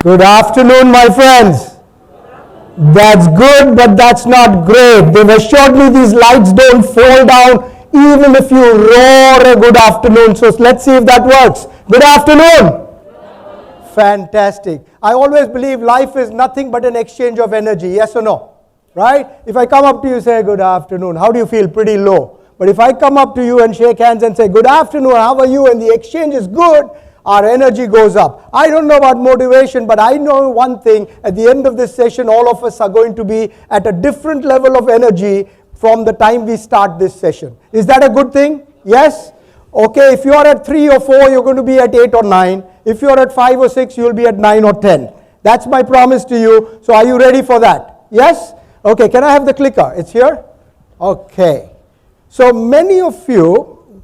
Good afternoon, my friends. That's good, but that's not great. They've assured me these lights don't fall down even if you roar a good afternoon. So let's see if that works. Good afternoon. Fantastic. I always believe life is nothing but an exchange of energy. Yes or no? Right? If I come up to you and say good afternoon, how do you feel? Pretty low. But if I come up to you and shake hands and say good afternoon, how are you? And the exchange is good, our energy goes up. I don't know about motivation, but I know one thing. At the end of this session, all of us are going to be at a different level of energy from the time we start this session. Is that a good thing? Yes? Okay, if you are at 3 or 4, you're going to be at 8 or 9. If you are at 5 or 6, you'll be at 9 or 10. That's my promise to you. So are you ready for that? Yes? Okay, can I have the clicker? It's here? Okay. So many of you,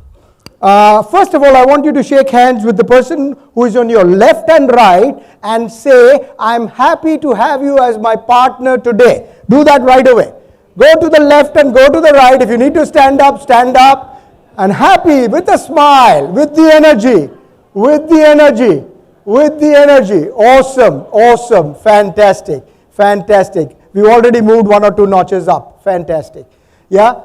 first of all, I want you to shake hands with the person who is on your left and right and say, I'm happy to have you as my partner today. Do that right away. Go to the left and go to the right. If you need to stand up, stand up. And happy, with a smile, with the energy, with the energy, with the energy. Awesome, awesome, fantastic, fantastic. We've already moved 1 or 2 notches up. Fantastic. Yeah,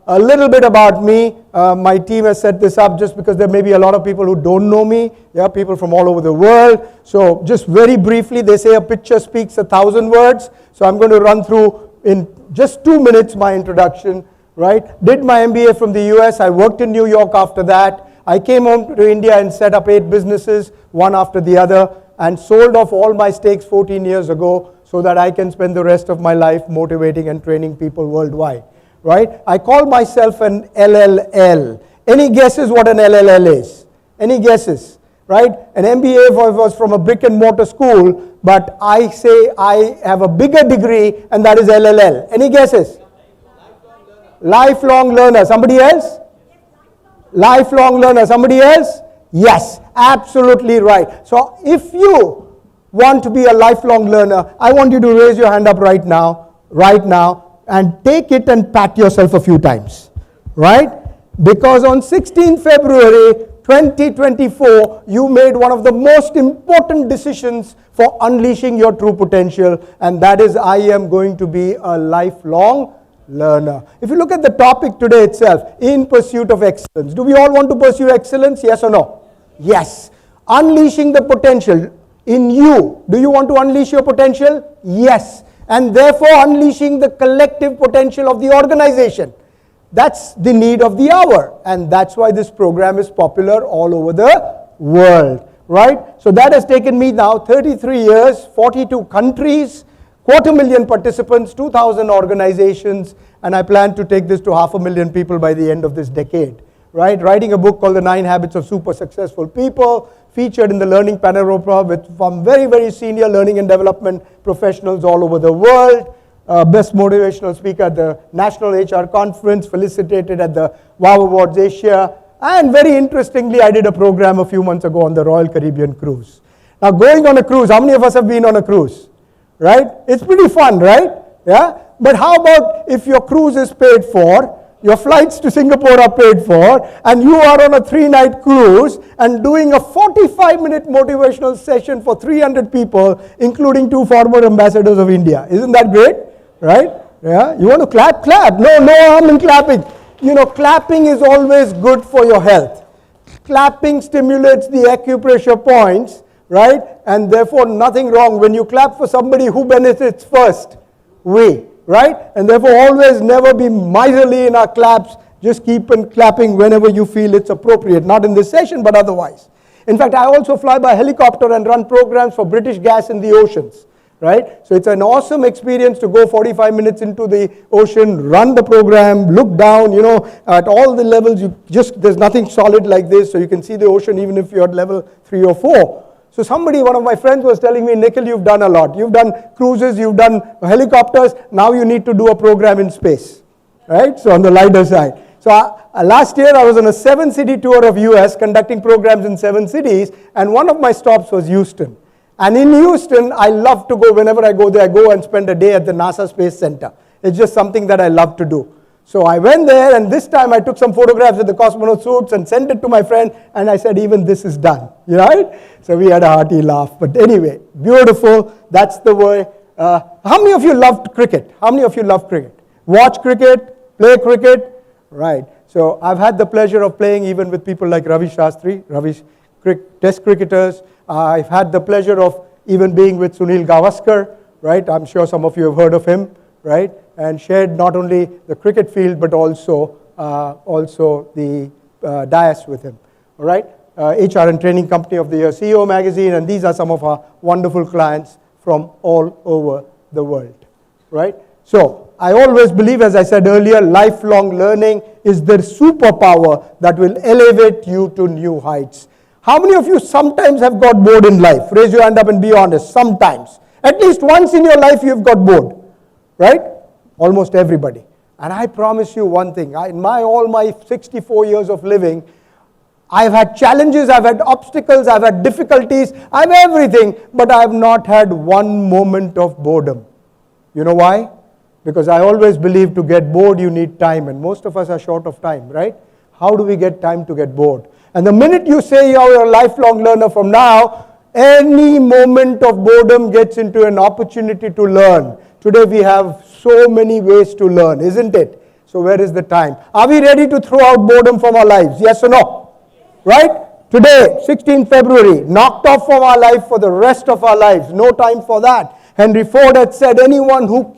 a little bit about me. My team has set this up just because there may be a lot of people who don't know me. Yeah, people from all over the world. So just very briefly, they say a picture speaks 1,000 words. So I'm going to run through in just 2 minutes my introduction. Right? Did my MBA from the US. I worked in New York after that. I came home to India and set up 8 businesses, one after the other, and sold off all my stakes 14 years ago so that I can spend the rest of my life motivating and training people worldwide. Right? I call myself an LLL. Any guesses what an LLL is? Any guesses? Right? An MBA was from a brick and mortar school, but I say I have a bigger degree, and that is LLL. Any guesses? Lifelong learner. Somebody else? Lifelong learner. Somebody else? Yes, absolutely right. So if you want to be a lifelong learner, I want you to raise your hand up right now, and take it and pat yourself a few times. Right? Because on 16th February 2024, you made one of the most important decisions for unleashing your true potential, and that is I am going to be a lifelong learner. If you look at the topic today itself, in pursuit of excellence. Do we all want to pursue excellence? Yes or no? Yes. Unleashing the potential in you. Do you want to unleash your potential? Yes. And therefore unleashing the collective potential of the organization. That's the need of the hour. And that's why this program is popular all over the world. Right? So that has taken me now 33 years, 42 countries, 250,000 participants, 2,000 organizations, and I plan to take this to 500,000 people by the end of this decade. Right? Writing a book called The 9 Habits of Super Successful People, featured in the Learning Panorama with from very, very senior learning and development professionals all over the world. Best motivational speaker at the National HR Conference, felicitated at the WOW Awards Asia, and very interestingly, I did a program a few months ago on the Royal Caribbean Cruise. Now, going on a cruise, how many of us have been on a cruise? Right? It's pretty fun, right? Yeah? But how about if your cruise is paid for, your flights to Singapore are paid for, and you are on a 3-night cruise and doing a 45-minute motivational session for 300 people, including 2 former ambassadors of India. Isn't that great? Right? Yeah? You want to clap? Clap. No harm in clapping. You know, clapping is always good for your health. Clapping stimulates the acupressure points. Right? And therefore nothing wrong. When you clap for somebody, who benefits first? We. Right? And therefore always never be miserly in our claps. Just keep on clapping whenever you feel it's appropriate. Not in this session, but otherwise. In fact, I also fly by helicopter and run programs for British Gas in the oceans. Right? So it's an awesome experience to go 45 minutes into the ocean, run the program, look down, you know, at all the levels. There's nothing solid like this, so you can see the ocean even if you're at level 3 or 4. So one of my friends was telling me, Nikhil, you've done a lot. You've done cruises, you've done helicopters, now you need to do a program in space. Right? So on the lighter side. So last year I was on a 7-city tour of US, conducting programs in 7 cities, and one of my stops was Houston. And in Houston, I love to go, whenever I go there, I go and spend a day at the NASA Space Center. It's just something that I love to do. So I went there, and this time I took some photographs with the cosmonaut suits and sent it to my friend, and I said, even this is done, right? So we had a hearty laugh. But anyway, beautiful. That's the way. How many of you loved cricket? How many of you love cricket? Watch cricket? Play cricket? Right. So I've had the pleasure of playing even with people like Ravi Shastri, test cricketers. I've had the pleasure of even being with Sunil Gavaskar, right? I'm sure some of you have heard of him, right? And shared not only the cricket field, but also the dais with him, all right? HR and Training Company of the Year, CEO Magazine, and these are some of our wonderful clients from all over the world, right? So I always believe, as I said earlier, lifelong learning is the superpower that will elevate you to new heights. How many of you sometimes have got bored in life? Raise your hand up and be honest. Sometimes. At least once in your life you've got bored, right? Almost everybody. And I promise you one thing, in all my 64 years of living, I've had challenges, I've had obstacles, I've had difficulties, I've everything, but I have not had one moment of boredom. You know why? Because I always believe to get bored you need time, and most of us are short of time, right? How do we get time to get bored? And the minute you say you're a lifelong learner from now, any moment of boredom gets into an opportunity to learn. Today we have so many ways to learn, isn't it? So where is the time? Are we ready to throw out boredom from our lives? Yes or no? Right? Today, 16th February, knocked off from our life for the rest of our lives. No time for that. Henry Ford had said, anyone who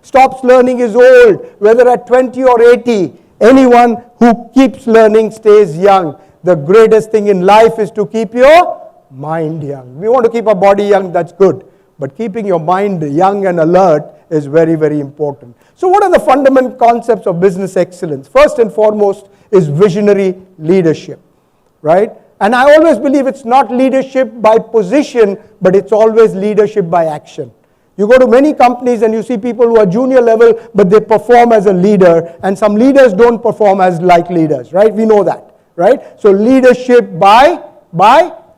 stops learning is old, whether at 20 or 80. Anyone who keeps learning stays young. The greatest thing in life is to keep your mind young. We want to keep our body young, that's good. But keeping your mind young and alert is very, very important. So what are the fundamental concepts of business excellence? First and foremost is visionary leadership, right? And I always believe it's not leadership by position, but it's always leadership by action. You go to many companies and you see people who are junior level, but they perform as a leader, and some leaders don't perform as like leaders, right? We know that, right? So leadership by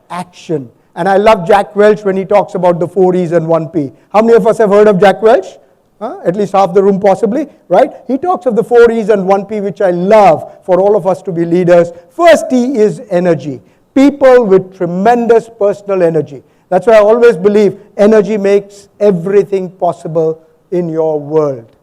action. And I love Jack Welch when he talks about the 4 E's and 1 P. How many of us have heard of Jack Welch? At least half the room possibly, right? He talks of the 4 E's and 1 P, which I love for all of us to be leaders. First E is energy. People with tremendous personal energy. That's why I always believe energy makes everything possible in your world.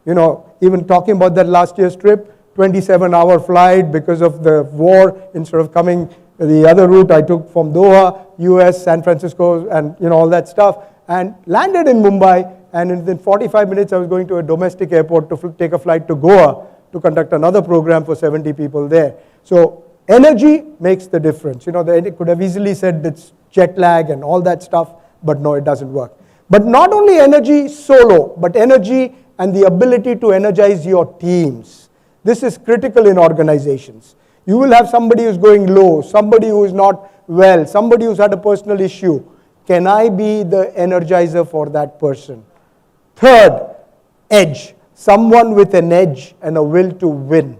You know, even talking about that last year's trip, 27-hour flight because of the war, instead of coming the other route I took from Doha, US, San Francisco, and all that stuff, and landed in Mumbai, and within 45 minutes I was going to a domestic airport to take a flight to Goa to conduct another program for 70 people there. So energy makes the difference. They could have easily said it's jet lag and all that stuff, but no, it doesn't work. But not only energy solo, but energy and the ability to energize your teams. This is critical in organizations. You will have somebody who's going low, somebody who is not well, somebody who's had a personal issue. Can I be the energizer for that person? Third, edge. Someone with an edge and a will to win.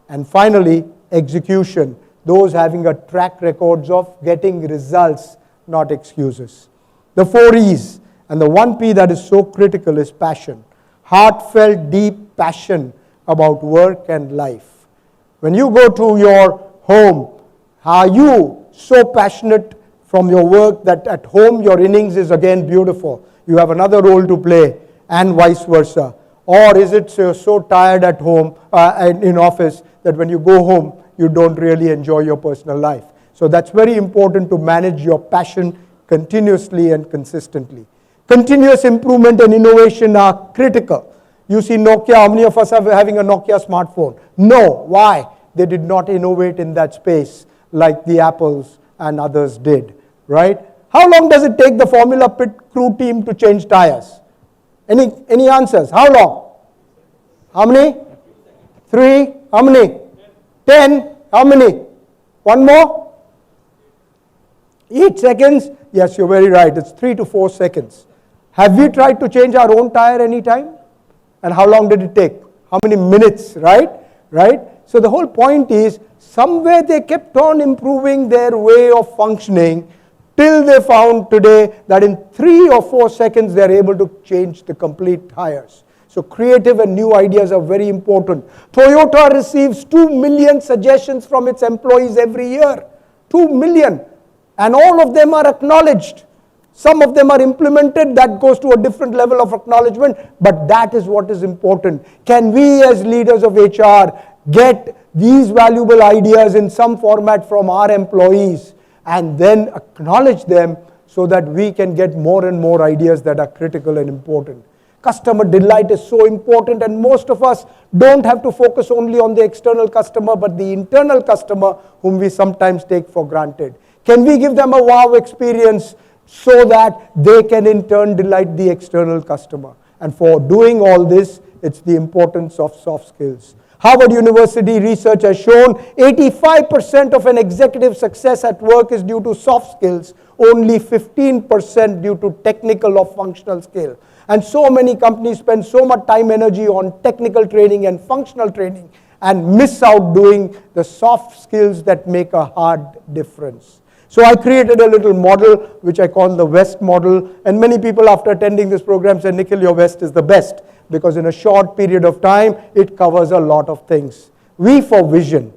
And finally, execution. Those having a track records of getting results, not excuses. The 4 E's and the 1 P that is so critical is passion. Heartfelt, deep passion about work and life. When you go to your home, are you so passionate from your work that at home your innings is again beautiful? You have another role to play, and vice versa. Or is it so tired at home, in office, that when you go home, you don't really enjoy your personal life? So that's very important to manage your passion continuously and consistently. Continuous improvement and innovation are critical. You see Nokia, how many of us are having a Nokia smartphone? No. Why? They did not innovate in that space like the Apples and others did, right? How long does it take the Formula Pit crew team to change tires? Any answers? How long? How many? 3? How many? 10? How many? One more? 8 seconds? Yes, you're very right. It's 3 to 4 seconds. Have we tried to change our own tire any time? And how long did it take? How many minutes, right? So the whole point is, somewhere they kept on improving their way of functioning till they found today that in 3 or 4 seconds they're able to change the complete tires. So creative and new ideas are very important. Toyota receives 2 million suggestions from its employees every year. 2 million. And all of them are acknowledged. Some of them are implemented. That goes to a different level of acknowledgement. But that is what is important. Can we as leaders of HR get these valuable ideas in some format from our employees and then acknowledge them so that we can get more and more ideas that are critical and important? Customer delight is so important, and most of us don't have to focus only on the external customer, but the internal customer whom we sometimes take for granted. Can we give them a wow experience so that they can in turn delight the external customer? And for doing all this, it's the importance of soft skills. Harvard University research has shown 85% of an executive's success at work is due to soft skills, only 15% due to technical or functional skill. And so many companies spend so much time, energy on technical training and functional training and miss out doing the soft skills that make a hard difference. So I created a little model which I call the West model, and many people after attending this program said, Nikhil, your West is the best, because in a short period of time it covers a lot of things. V for vision,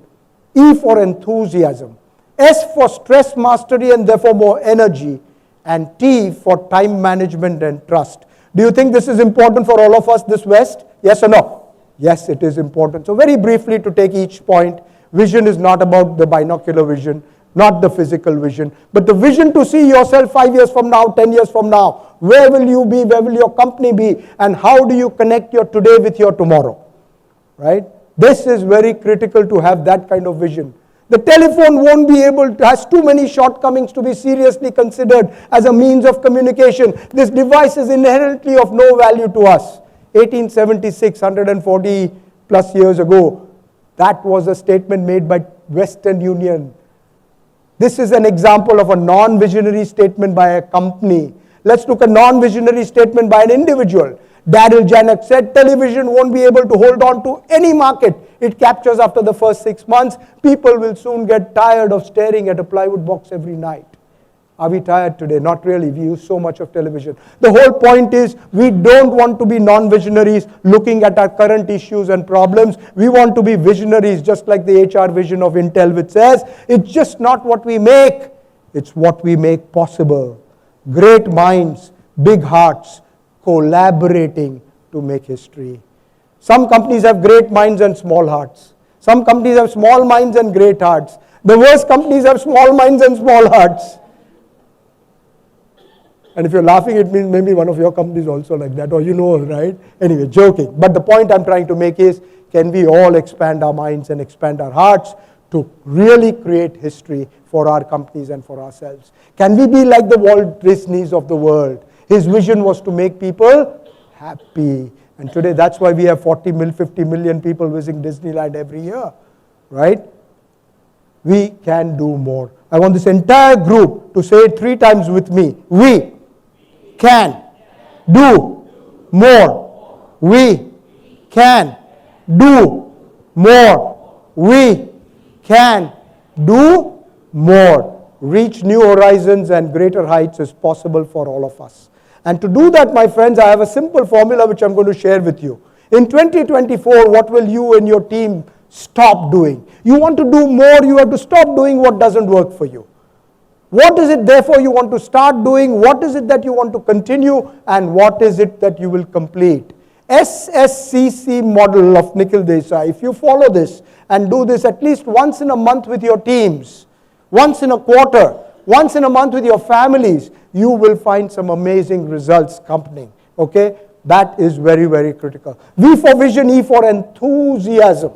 E for enthusiasm, S for stress mastery and therefore more energy, and T for time management and trust. Do you think this is important for all of us, this West? Yes or no? Yes, it is important. So very briefly to take each point, vision is not about the binocular vision, not the physical vision, but the vision to see yourself 5 years from now, 10 years from now. Where will you be? Where will your company be? And how do you connect your today with your tomorrow? Right? This is very critical to have that kind of vision. The telephone won't be able to, has too many shortcomings to be seriously considered as a means of communication. This device is inherently of no value to us. 1876, 140 plus years ago, that was a statement made by Western Union. This is an example of a non-visionary statement by a company. Let's look at a non-visionary statement by an individual. Daryl Janak said, television won't be able to hold on to any market it captures after the first 6 months. People will soon get tired of staring at a plywood box every night. Are we tired today? Not really. We use so much of television. The whole point is we don't want to be non-visionaries looking at our current issues and problems. We want to be visionaries, just like the HR vision of Intel, which says it's just not what we make, it's what we make possible. Great minds, big hearts, collaborating to make history. Some companies have great minds and small hearts. Some companies have small minds and great hearts. The worst companies have small minds and small hearts. And if you're laughing, it means maybe one of your companies also like that, or you know, right? Anyway, joking. But the point I'm trying to make is, can we all expand our minds and expand our hearts to really create history for our companies and for ourselves? Can we be like the Walt Disneys of the world? His vision was to make people happy. And today that's why we have 50 million people visiting Disneyland every year, right? We can do more. I want this entire group to say it 3 times with me. We can do more. We can do more. We can do more. Reach new horizons and greater heights is possible for all of us. And to do that, my friends, I have a simple formula which I'm going to share with you. In 2024, what will you and your team stop doing? You want to do more, you have to stop doing what doesn't work for you. What is it therefore you want to start doing? What is it that you want to continue? And what is it that you will complete? SSCC model of Nikhil Desai, if you follow this and do this at least once in a month with your teams, once in a quarter, once in a month with your families, you will find some amazing results coming. Okay? That is very, very critical. V for vision, E for enthusiasm.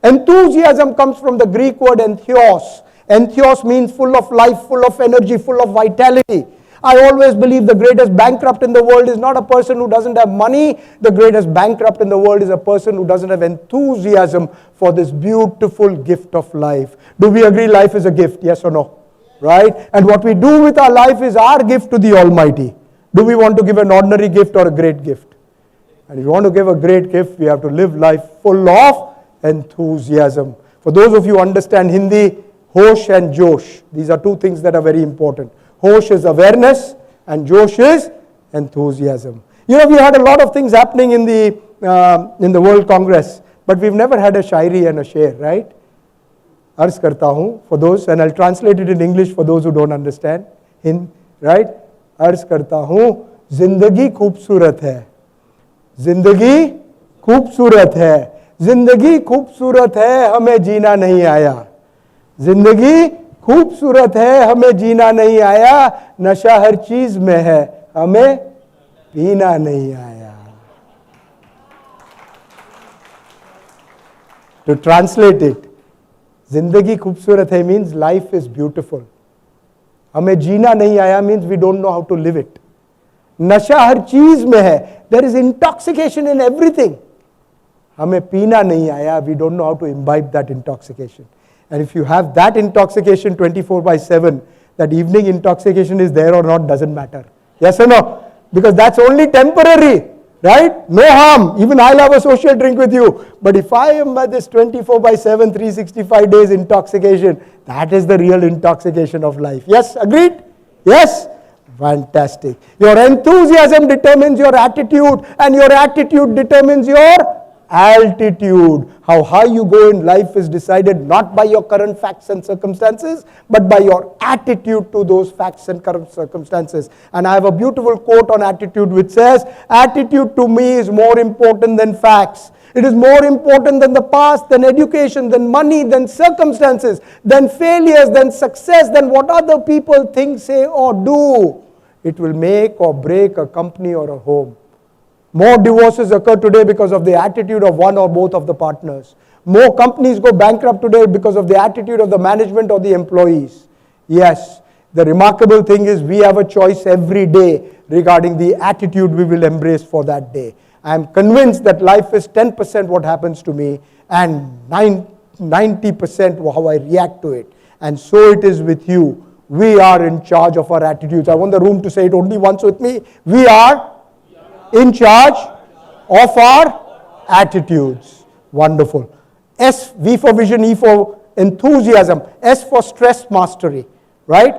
Enthusiasm comes from the Greek word entheos. Entheos means full of life, full of energy, full of vitality. I always believe the greatest bankrupt in the world is not a person who doesn't have money. The greatest bankrupt in the world is a person who doesn't have enthusiasm for this beautiful gift of life. Do we agree life is a gift? Yes or no? Right? And what we do with our life is our gift to the Almighty. Do we want to give an ordinary gift or a great gift? And if you want to give a great gift, we have to live life full of enthusiasm. For those of you who understand Hindi, Hosh and Josh. These are 2 things that are very important. Hosh is awareness and Josh is enthusiasm. You know, we had a lot of things happening in the in the World Congress, but we've never had a shairi and a sher, right? Arz karta hu, for those, and I'll translate it in English for those who don't understand, right? Arz karta hu, zindagi khoobsurat hai. Zindagi khoobsurat hai. Zindagi khoobsurat hai, hame jeena nahi aaya. Zindagi खूबसूरत है, हमें जीना नहीं आया, नशा हर चीज में है, हमें पीना नहीं आया. To translate it, जिंदगी खूबसूरत है means life is beautiful. हमें जीना नहीं आया means we don't know how to live it. नशा हर चीज में है, there is intoxication in everything. हमें पीना नहीं आया, we don't know how to imbibe that intoxication. And if you have that intoxication 24/7, that evening intoxication is there or not doesn't matter. Yes or no? Because that's only temporary, right? No harm. Even I'll have a social drink with you. But if I am at this 24/7, 365 days intoxication, that is the real intoxication of life. Yes, agreed? Yes? Fantastic. Your enthusiasm determines your attitude, and your attitude determines your altitude. How high you go in life is decided not by your current facts and circumstances, but by your attitude to those facts and current circumstances. And I have a beautiful quote on attitude which says, attitude to me is more important than facts. It is more important than the past, than education, than money, than circumstances, than failures, than success, than what other people think, say, or do. It will make or break a company or a home. More divorces occur today because of the attitude of one or both of the partners. More companies go bankrupt today because of the attitude of the management or the employees. Yes, the remarkable thing is we have a choice every day regarding the attitude we will embrace for that day. I am convinced that life is 10% what happens to me and 90% how I react to it. And so it is with you. We are in charge of our attitudes. I want the room to say it only once with me. We are in charge of our attitudes. Wonderful. S, V for vision, E for enthusiasm, S for stress mastery, right?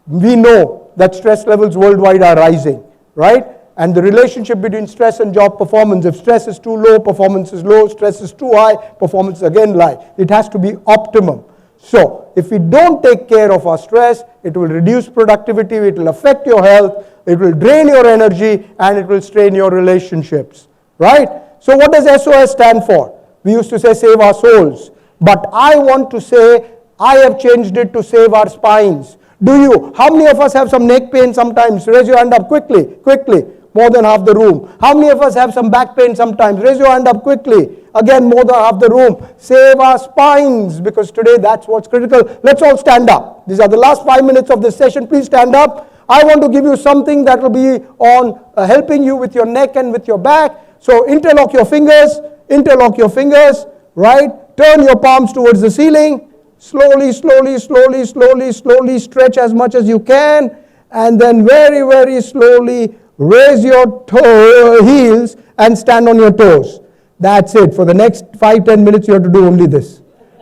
We know that stress levels worldwide are rising, right? And the relationship between stress and job performance, if stress is too low, performance is low, stress is too high, performance is again high. It has to be optimum. So, if we don't take care of our stress, it will reduce productivity, it will affect your health, it will drain your energy, and it will strain your relationships, right? So what does SOS stand for? We used to say save our souls. But I want to say, I have changed it to save our spines. Do you? How many of us have some neck pain sometimes? Raise your hand up quickly, quickly. More than half the room. How many of us have some back pain sometimes? Raise your hand up quickly. Again, more than half the room. Save our spines, because today that's what's critical. Let's all stand up. These are the last 5 minutes of this session. Please stand up. I want to give you something that will be on helping you with your neck and with your back. So interlock your fingers, right? Turn your palms towards the ceiling. Slowly, slowly, slowly, slowly, slowly stretch as much as you can. And then very, very slowly raise your heels and stand on your toes. That's it. For the next 5-10 minutes, you have to do only this.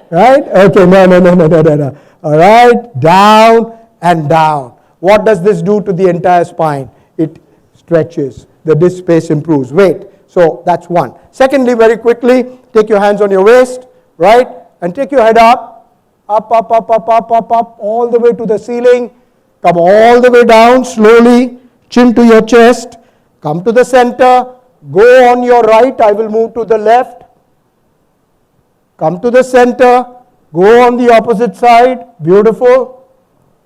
Right? Okay, no. All right, down and down. What does this do to the entire spine? It stretches. The disc space improves. Wait. So that's one. Secondly, very quickly, take your hands on your waist, right? And take your head up, all the way to the ceiling. Come all the way down slowly. Chin to your chest, come to the center, go on your right, I will move to the left, come to the center, go on the opposite side, beautiful,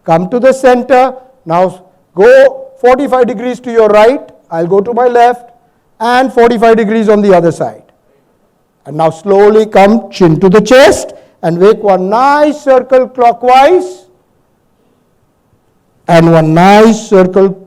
come to the center, now go 45 degrees to your right, I'll go to my left, and 45 degrees on the other side. And now slowly come chin to the chest, and make one nice circle clockwise, and one nice circle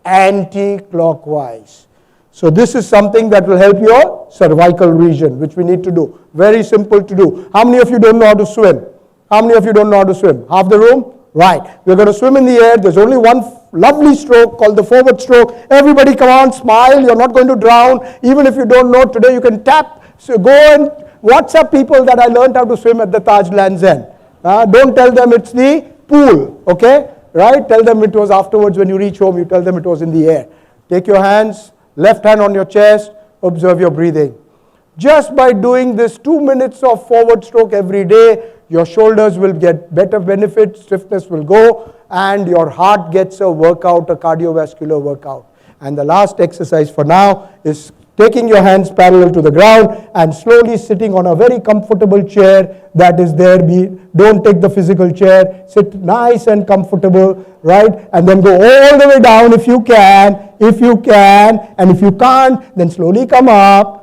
anti-clockwise. So this is something that will help your cervical region, which we need to do. Very simple to do. How many of you don't know how to swim? How many of you don't know how to swim? Half the room? Right. We're going to swim in the air. There's only one lovely stroke called the forward stroke. Everybody come on, smile. You're not going to drown. Even if you don't know today, you can tap. So go and WhatsApp people that I learned how to swim at the Taj Lands End. Don't tell them it's the pool. Okay? Right? Tell them it was afterwards when you reach home, you tell them it was in the air. Take your hands, left hand on your chest, Observe your breathing. Just by doing this 2 minutes of forward stroke every day, your shoulders will get better benefits, stiffness will go, and your heart gets a workout, a cardiovascular workout. And the last exercise for now is taking your hands parallel to the ground and slowly sitting on a very comfortable chair that is there. Don't take the physical chair. Sit nice and comfortable, right? And then go all the way down if you can. And if you can't, then slowly come up.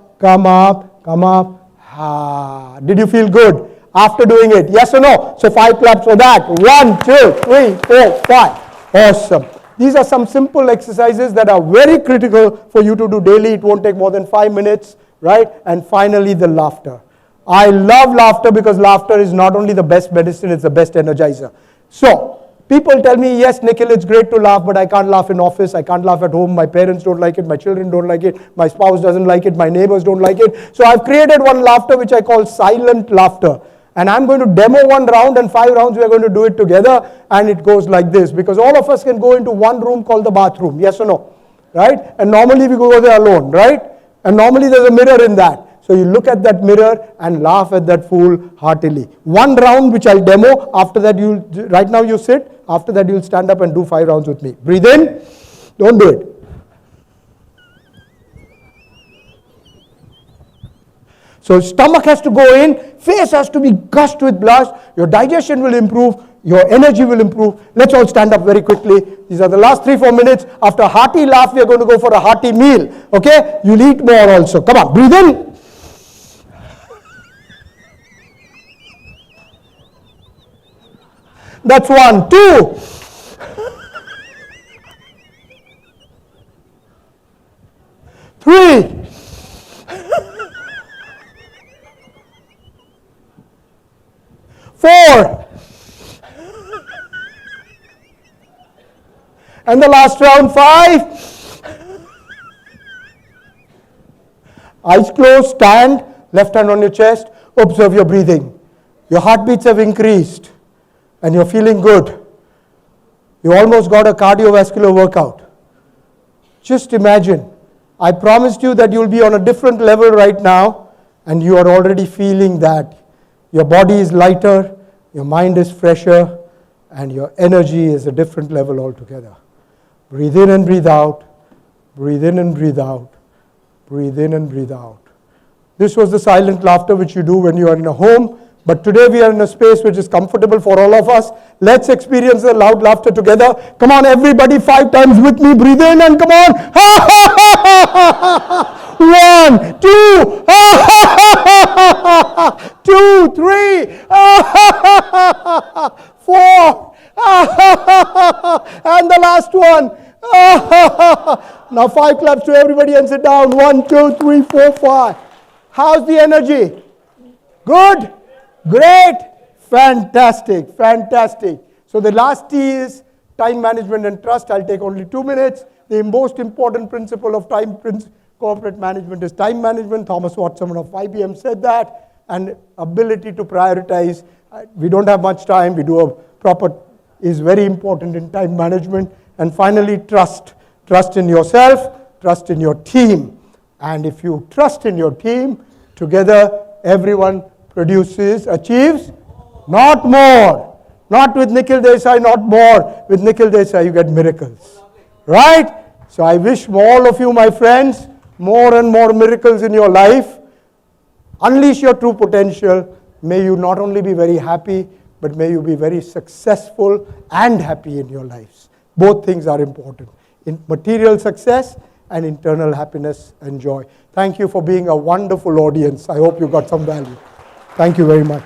Did you feel good after doing it? Yes or no? So 5 claps for that. 1, 2, 3, 4, 5. Awesome. These are some simple exercises that are very critical for you to do daily. It won't take more than 5 minutes, right? And finally, the laughter. I love laughter because laughter is not only the best medicine, it's the best energizer. So, people tell me, yes, Nikhil, it's great to laugh, but I can't laugh in office, I can't laugh at home, my parents don't like it, my children don't like it, my spouse doesn't like it, my neighbors don't like it. So I've created one laughter which I call silent laughter. And I'm going to demo 1 round, and 5 rounds we are going to do it together, and it goes like this. Because all of us can go into one room called the bathroom, yes or no? Right? And normally we go there alone, right? And normally there's a mirror in that. So you look at that mirror and laugh at that fool heartily. 1 round which I'll demo, after that right now you sit, after that you'll stand up and do 5 rounds with me. Breathe in, don't do it. So stomach has to go in, face has to be gushed with blood, your digestion will improve, your energy will improve. Let's all stand up very quickly. These are the last 3-4 minutes. After a hearty laugh, we are going to go for a hearty meal. Okay? You'll eat more also. Come on, breathe in. That's 1, 2. 3. 4. And the last round, 5. Eyes closed, stand, left hand on your chest, observe your breathing. Your heartbeats have increased and you're feeling good. You almost got a cardiovascular workout. Just imagine, I promised you that you'll be on a different level right now, and you are already feeling that. Your body is lighter, your mind is fresher, and your energy is a different level altogether. Breathe in and breathe out. Breathe in and breathe out. Breathe in and breathe out. This was the silent laughter which you do when you are in a home. But today we are in a space which is comfortable for all of us. Let's experience the loud laughter together. Come on, everybody, 5 times with me. Breathe in and come on. 1, 2, 2, 3, 4, and the last one. Now 5 claps to everybody and sit down. 1, 2, 3, 4, 5. How's the energy? Good? Great? Fantastic, fantastic. So the last T is time management and trust. I'll take only 2 minutes. The most important principle of corporate management is time management. Thomas Watson of IBM said that. And ability to prioritize. We don't have much time. We do a proper, is very important in time management. And finally, trust. Trust in yourself, trust in your team. And if you trust in your team, together everyone achieves, not more. Not with Nikhil Desai, not more. With Nikhil Desai, you get miracles. Right? So I wish all of you, my friends, more and more miracles in your life. Unleash your true potential. May you not only be very happy, but may you be very successful and happy in your lives. Both things are important. In material success and internal happiness and joy. Thank you for being a wonderful audience. I hope you got some value. Thank you very much.